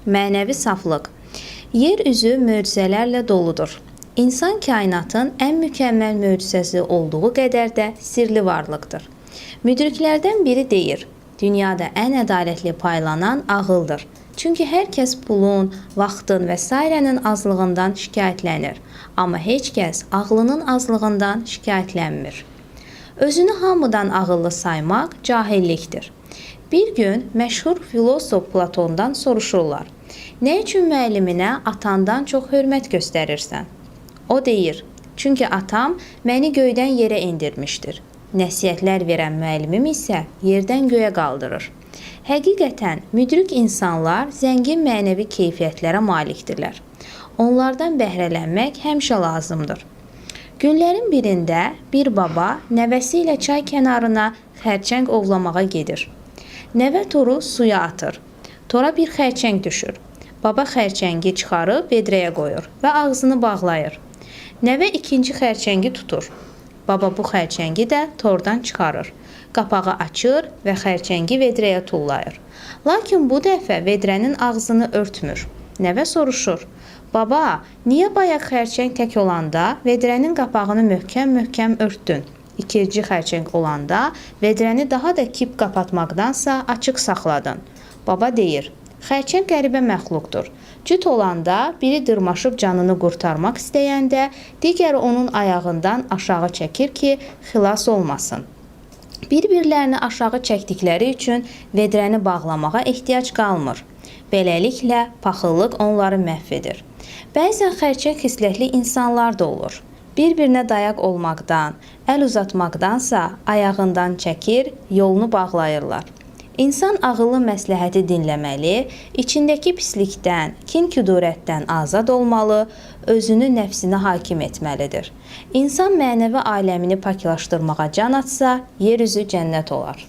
Mənəvi saflıq. Yer üzü möcüzələrlə doludur. İnsan kainatın ən mükəmməl möcüzəsi olduğu qədər də sirli varlıqdır. Müdriklərdən biri deyir, dünyada ən ədalətli paylanan ağıldır. Çünki hər kəs pulun, vaxtın və s.nin azlığından şikayətlənir. Amma heç kəs ağlının azlığından şikayətlənmir. Özünü hamıdan ağıllı saymaq cahillikdir. Bir gün məşhur filosof Platondan soruşurlar, nə üçün müəlliminə atandan çox hörmət göstərirsən? O deyir, çünki atam məni göydən yerə endirmişdir. Nəsihətlər verən müəllimim isə yerdən göyə qaldırır. Həqiqətən, müdrik insanlar zəngin mənəvi keyfiyyətlərə malikdirlər. Onlardan bəhrələnmək həmişə lazımdır. Günlərin birində bir baba nəvəsi ilə çay kənarına xərçəng ovlamağa gedir. Nəvə toru suya atır. Tora bir xərçəng düşür. Baba xərçəngi çıxarıb vedrəyə qoyur və ağzını bağlayır. Nəvə ikinci xərçəngi tutur. Baba bu xərçəngi də tordan çıxarır. Qapağı açır və xərçəngi vedrəyə tullayır. Lakin bu dəfə vedrənin ağzını örtmür. Nəvə soruşur, baba, niyə bayaq xərçəng tək olanda vedrənin qapağını möhkəm-möhkəm örtdün? İkinci xərçəng olanda vedrəni daha da kip qapatmaqdansa açıq saxladın. Baba deyir, xərçəng qəribə məxluqdur. Cüt olanda biri dırmaşıb canını qurtarmaq istəyəndə, digəri onun ayağından aşağı çəkir ki, xilas olmasın. Bir-birlərini aşağı çəkdikləri üçün vedrəni bağlamağa ehtiyac qalmır. Beləliklə, paxıllıq onları məhv edir. Bəzən xərçəng xislətli insanlar da olur. Bir-birinə dayaq olmaqdan, əl uzatmaqdansa ayağından çəkir, yolunu bağlayırlar. İnsan ağıllı məsləhəti dinləməli, içindəki pislikdən, kin-küdurətdən azad olmalı, özünü nəfsinə hakim etməlidir. İnsan mənəvi aləmini paklaşdırmağa can atsa, yer üzü cənnət olar.